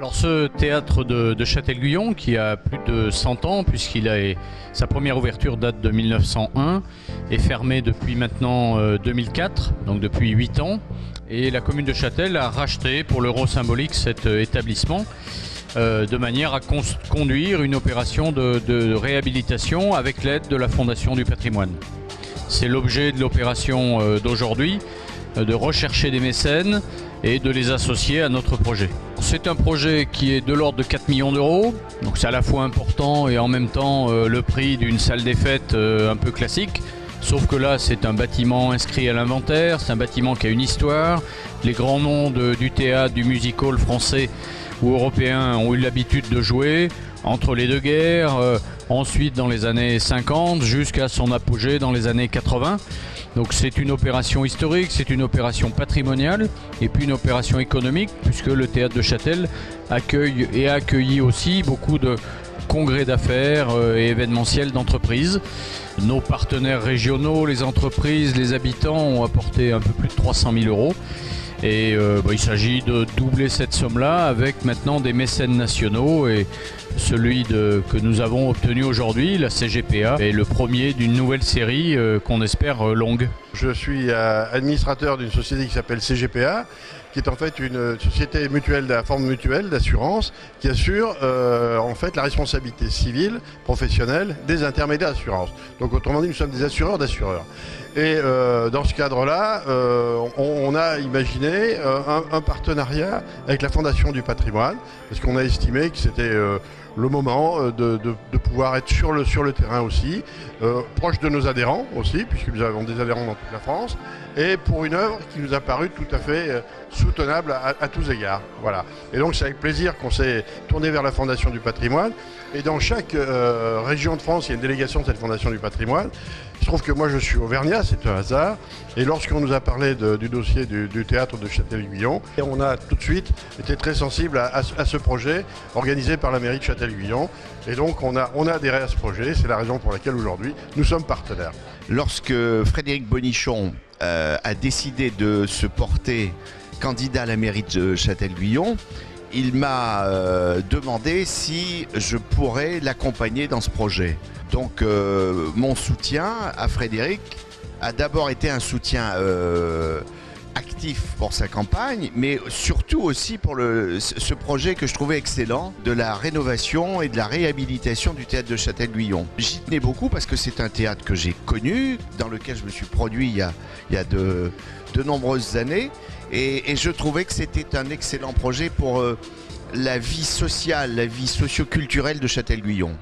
Alors ce théâtre de Châtel-Guyon qui a plus de 100 ans sa première ouverture date de 1901, est fermé depuis maintenant 2004, donc depuis 8 ans. Et la commune de Châtel a racheté pour l'euro symbolique cet établissement de manière à conduire une opération de réhabilitation avec l'aide de la Fondation du patrimoine. C'est l'objet de l'opération d'aujourd'hui, de rechercher des mécènes et de les associer à notre projet. C'est un projet qui est de l'ordre de 4 millions d'euros, donc c'est à la fois important et en même temps le prix d'une salle des fêtes un peu classique, sauf que là c'est un bâtiment inscrit à l'inventaire, c'est un bâtiment qui a une histoire. Les grands noms du théâtre, du music-hall français ou européen ont eu l'habitude de jouer entre les deux guerres, ensuite dans les années 50 jusqu'à son apogée dans les années 80. Donc c'est une opération historique, c'est une opération patrimoniale et puis une opération économique, puisque le théâtre de Châtel accueille et a accueilli aussi beaucoup de congrès d'affaires et événementiels d'entreprises. Nos partenaires régionaux, les entreprises, les habitants ont apporté un peu plus de 300 000 euros. Et il s'agit de doubler cette somme-là avec maintenant des mécènes nationaux, et celui que nous avons obtenu aujourd'hui, la CGPA, est le premier d'une nouvelle série qu'on espère longue. Je suis administrateur d'une société qui s'appelle CGPA, qui est en fait une société mutuelle, de la forme mutuelle d'assurance, qui assure en fait la responsabilité civile, professionnelle des intermédiaires d'assurance. Donc autrement dit, nous sommes des assureurs d'assureurs. Et dans ce cadre-là, on a imaginé un partenariat avec la Fondation du patrimoine, parce qu'on a estimé que c'était le moment de pouvoir être sur le terrain aussi, proche de nos adhérents aussi, puisque nous avons des adhérents dans toute la France, et pour une œuvre qui nous a paru tout à fait soutenable à tous égards. Voilà. Et donc c'est avec plaisir qu'on s'est tourné vers la Fondation du patrimoine, et dans chaque région de France, il y a une délégation de cette Fondation du patrimoine. Il se trouve que moi je suis auvergnat, c'est un hasard, et lorsqu'on nous a parlé du dossier du théâtre de Châtel-Guyon, on a tout de suite été très sensible à ce projet organisé par la mairie de Châtel-Guyon, et donc on a adhéré à ce projet. C'est la raison pour laquelle aujourd'hui nous sommes partenaires. Lorsque Frédéric Bonichon a décidé de se porter candidat à la mairie de Châtel-Guyon, il m'a demandé si je pourrais l'accompagner dans ce projet. Donc mon soutien à Frédéric a d'abord été un soutien actif pour sa campagne, mais surtout aussi pour ce projet que je trouvais excellent de la rénovation et de la réhabilitation du théâtre de Châtel-Guyon. J'y tenais beaucoup parce que c'est un théâtre que j'ai connu, dans lequel je me suis produit il y a de nombreuses années, et je trouvais que c'était un excellent projet pour la vie sociale, la vie socio-culturelle de Châtel-Guyon.